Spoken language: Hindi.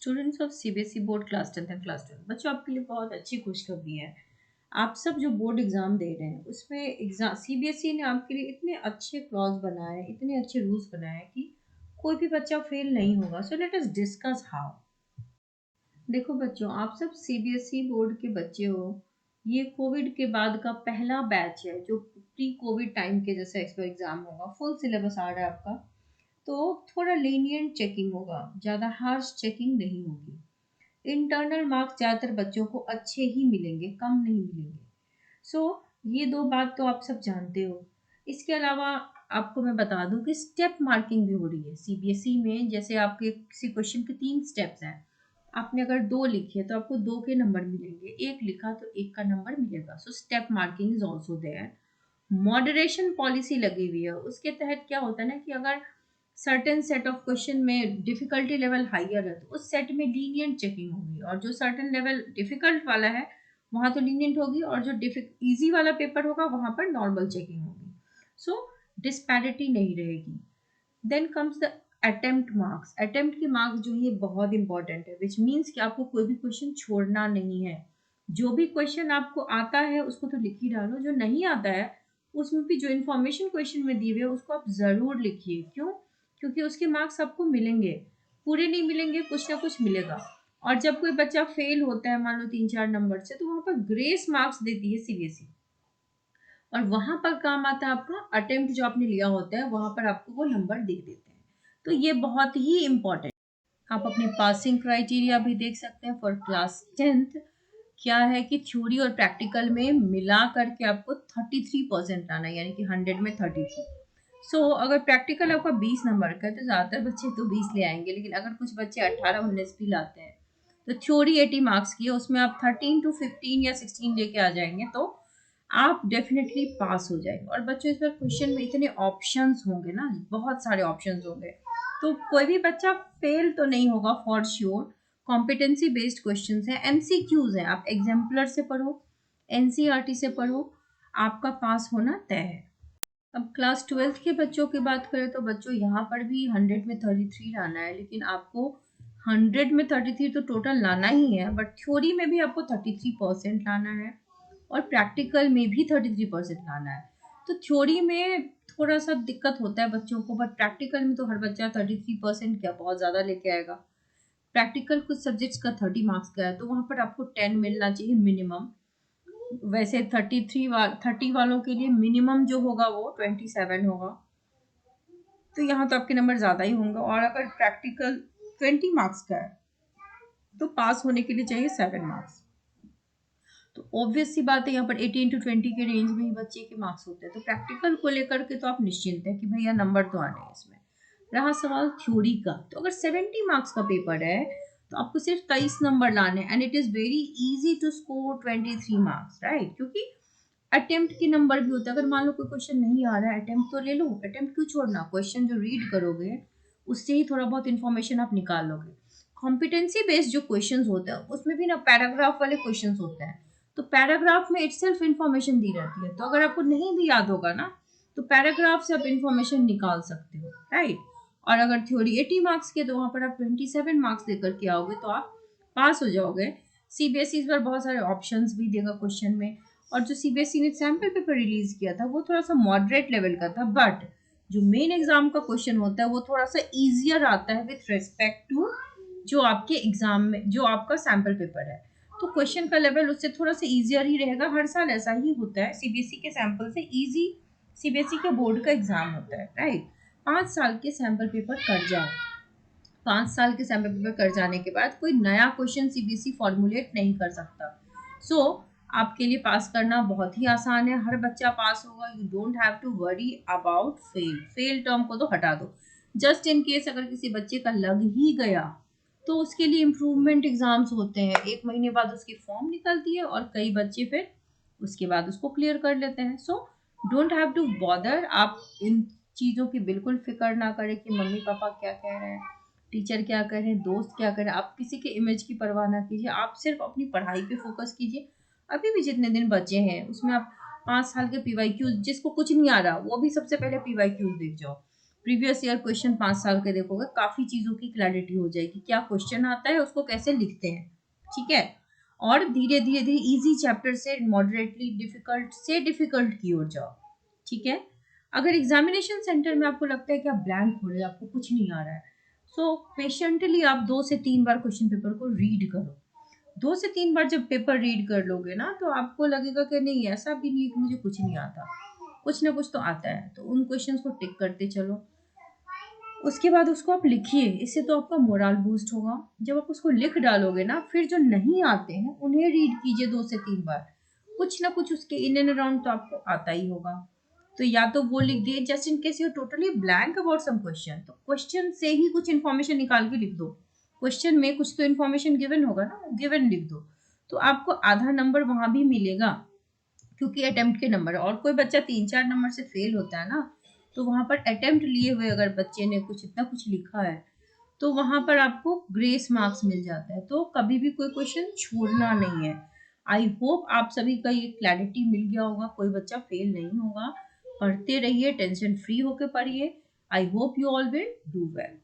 Students of CBSE board class 10 and class 12 बच्चों, आपके लिए बहुत अच्छी खुशखबरी है। आप सब जो बोर्ड एग्जाम दे रहे हैं उसमें एग्जाम सीबीएसई ने आपके लिए इतने अच्छे क्लॉज बनाए हैं, इतने अच्छे रूल्स बनाए हैं कि कोई भी बच्चा फेल नहीं होगा। So let us discuss how. देखो बच्चों, आप सब सीबीएसई बोर्ड के बच्चे हो। ये कोविड के बाद का पहला बैच है जो प्री कोविड टाइम के जैसे एग्जाम होगा। फुल सिलेबस आ रहा है आपका, तो थोड़ा lenient चेकिंग होगा, ज़्यादा हार्श चेकिंग नहीं होगी। इंटरनल मार्क्स ज़्यादातर बच्चों को अच्छे ही मिलेंगे, कम नहीं मिलेंगे। सो ये दो बात तो आप सब जानते हो। इसके अलावा आपको मैं बता दूं कि स्टेप मार्किंग भी हो रही है सीबीएसई में। जैसे आपके किसी क्वेश्चन के 3 स्टेप्स हैं, आपने अगर 2 लिखे तो आपको 2 के नंबर मिलेंगे, 1 लिखा तो 1 का नंबर मिलेगा। So step marking is also there. Moderation policy लगी हुई है, उसके तहत क्या होता है ना कि अगर सर्टेन सेट ऑफ क्वेश्चन में डिफिकल्टी लेवल हाइयर है तो उस सेट में लीनियंट चेकिंग होगी, और जो सर्टेन लेवल डिफिकल्ट वाला है वहाँ तो लीनियंट होगी, और जो इजी वाला पेपर होगा वहाँ पर नॉर्मल चेकिंग होगी। सो डिस्पैरिटी नहीं रहेगी। Then comes the attempt marks. Attempt के मार्क्स जो है बहुत इंपॉर्टेंट है, विच मीन्स कि आपको कोई भी क्वेश्चन छोड़ना नहीं है। जो भी क्वेश्चन आपको आता है उसको तो लिख ही डालो, जो नहीं आता है उसमें भी जो इन्फॉर्मेशन क्वेश्चन में दी हुई है उसको आप ज़रूर लिखिए। क्यों? क्योंकि उसके मार्क्स आपको मिलेंगे, पूरे नहीं मिलेंगे, कुछ ना कुछ मिलेगा। और जब कोई बच्चा फेल होता है मान लो 3-4 नंबर से, तो वहाँ पर ग्रेस मार्क्स देती है सीबीएसई, और वहां पर काम आता है आपका अटेम्प्ट जो आपने लिया होता है, वहां पर आपको वो नंबर दे देते हैं। तो ये बहुत ही इंपॉर्टेंट। आप अपने पासिंग क्राइटेरिया भी देख सकते हैं फॉर क्लास 10th। क्या है कि थ्योरी और प्रैक्टिकल में मिला करके आपको 33% लाना है, यानी कि 100 में 33। अगर प्रैक्टिकल आपका 20 नंबर का है तो ज़्यादातर बच्चे तो 20 ले आएंगे, लेकिन अगर कुछ बच्चे 18-19 भी लाते हैं तो थ्योरी 80 मार्क्स की है, उसमें आप 13 to 15 या 16 लेके आ जाएंगे तो आप डेफिनेटली पास हो जाएंगे। और बच्चों, इस बार क्वेश्चन में इतने ऑप्शंस होंगे ना, बहुत सारे ऑप्शंस होंगे, तो कोई भी बच्चा फेल तो नहीं होगा for sure. Competency based questions हैं, एमसीक्यूज हैं, आप एग्जाम्पलर से पढ़ो, एनसीईआरटी से पढ़ो, आपका पास होना तय है। अब क्लास 12th के बच्चों की बात करें तो बच्चों यहाँ पर भी 100 में 33 लाना है, लेकिन आपको 100 में 33 तो टोटल लाना ही है, बट थ्योरी में भी आपको 33% लाना है और प्रैक्टिकल में भी 33% लाना है। तो थ्योरी में थोड़ा सा दिक्कत होता है बच्चों को, बट प्रैक्टिकल में तो हर बच्चा 33% क्या बहुत ज़्यादा लेके आएगा। प्रैक्टिकल कुछ सब्जेक्ट्स का 30 मार्क्स का है, तो वहाँ पर आपको 10 मिलना चाहिए मिनिमम। वैसे 30 वालों के लिए मिनिमम जो होगा वो 27 होगा, तो यहाँ तो आपके नंबर ज़्यादा ही होंगे। और अगर प्रैक्टिकल 20 मार्क्स का है तो पास होने के लिए चाहिए 7 मार्क्स। तो ऑब्वियस सी बात है, यहाँ पर 18 to 20 के रेंज में ही बच्चे के मार्क्स होते हैं, तो प्रैक्टिकल को लेकर के तो आप निश्चिंत है कि भैया नंबर तो आने हैं इसमें। रहा सवाल थ्योरी का, तो अगर 70 मार्क्स का पेपर है तो आपको सिर्फ 23 नंबर लाने, and it is very easy to score 23 marks, right? क्योंकि अटेम्प्ट के नंबर भी होते हैं। अगर मान लो कोई क्वेश्चन नहीं आ रहा है, अटेम्प्ट तो ले लो, अटेम्प्ट क्यों छोड़ना? क्वेश्चन जो रीड करोगे उससे ही थोड़ा बहुत इन्फॉर्मेशन आप निकाल लोगे। कॉम्पिटेंसी बेस्ड जो क्वेश्चंस होते हैं उसमें भी ना पैराग्राफ वाले क्वेश्चंस होते हैं, तो पैराग्राफ में इटसेल्फ इन्फॉर्मेशन दी रहती है, तो अगर आपको नहीं भी याद होगा ना तो पैराग्राफ से आप इन्फॉर्मेशन निकाल सकते हो, राइट? और अगर थ्योरी 80 मार्क्स के तो वहाँ पर आप 27 मार्क्स लेकर के आओगे तो आप पास हो जाओगे। सीबीएसई इस बार बहुत सारे ऑप्शंस भी देगा क्वेश्चन में, और जो सीबीएसई ने सैम्पल पेपर रिलीज किया था वो थोड़ा सा मॉडरेट लेवल का था, बट जो मेन एग्जाम का क्वेश्चन होता है वो थोड़ा सा इजियर आता है विथ रिस्पेक्ट टू जो आपके एग्जाम में जो आपका सैम्पल पेपर है, तो क्वेश्चन का लेवल उससे थोड़ा सा इजियर ही रहेगा। हर साल ऐसा ही होता है, सीबीएसई के सैंपल से इजी सीबीएसई के बोर्ड का एग्जाम होता है, राइट? 5 साल के सैम्पल पेपर कर जाओ, 5 साल के सैम्पल पेपर कर जाने के बाद कोई नया क्वेश्चन सीबीएसई फॉर्मुलेट नहीं कर सकता। आपके लिए पास करना बहुत ही आसान है, हर बच्चा पास होगा। You don't have to worry about fail. Fail term को तो हटा दो। जस्ट इन केस अगर किसी बच्चे का लग ही गया तो उसके लिए इम्प्रूवमेंट एग्जाम्स होते हैं, 1 महीने बाद उसकी फॉर्म निकलती है और कई बच्चे फिर उसके बाद उसको क्लियर कर लेते हैं। Don't have to bother. आप इन चीज़ों की बिल्कुल फिक्र ना करें कि मम्मी पापा क्या कह रहे हैं, टीचर क्या कह रहे हैं, दोस्त क्या कह रहे हैं। आप किसी के इमेज की परवाह ना कीजिए, आप सिर्फ अपनी पढ़ाई पे फोकस कीजिए। अभी भी जितने दिन बचे हैं उसमें आप 5 साल के पीवाईक्यूज, जिसको कुछ नहीं आ रहा वो भी सबसे पहले पीवाईक्यूज देख जाओ। प्रीवियस ईयर क्वेश्चन 5 साल के देखोगे, काफी चीजों की क्लैरिटी हो जाएगी, क्या क्वेश्चन आता है, उसको कैसे लिखते हैं। ठीक है। और धीरे धीरे धीरे इजी चैप्टर से मॉडरेटली डिफिकल्ट से डिफिकल्ट की ओर जाओ। ठीक है। अगर एग्जामिनेशन सेंटर में आपको लगता है कि आप ब्लैंक हो रहे हैं, आपको कुछ नहीं आ रहा है, सो पेशेंटली आप 2 से 3 बार क्वेश्चन पेपर को रीड करो। 2 से 3 बार जब पेपर रीड कर लोगे ना, तो आपको लगेगा कि नहीं, ऐसा भी नहीं कि मुझे कुछ नहीं आता, कुछ ना कुछ तो आता है। तो उन क्वेश्चंस को टिक करते चलो, उसके बाद उसको आप लिखिए, इससे तो आपका मोरल बूस्ट होगा। जब आप उसको लिख डालोगे ना, फिर जो नहीं आते हैं उन्हें रीड कीजिए 2 से 3 बार, कुछ ना कुछ उसके इन एंड अराउंड तो आपको आता ही होगा। तो या तो वो लिख दिए, just in case you totally blank about some question, तो क्वेश्चन से ही कुछ इन्फॉर्मेशन निकाल के लिख दो। क्वेश्चन में कुछ तो इन्फॉर्मेशन गिवन होगा ना, गिवन लिख दो, तो आपको आधा नंबर वहां भी मिलेगा, क्योंकि अटेम्प्ट के नंबर। और कोई बच्चा 3-4 नंबर से फेल होता है ना, तो वहां पर अटेम्प्ट लिए हुए अगर बच्चे ने कुछ इतना कुछ लिखा है, तो वहां पर आपको ग्रेस मार्क्स मिल जाता है। तो कभी भी कोई क्वेश्चन छोड़ना नहीं है। आई होप आप सभी का ये क्लैरिटी मिल गया होगा, कोई बच्चा फेल नहीं होगा। पढ़ते रहिए, टेंशन फ्री होकर पढ़िए। I hope you all will do well.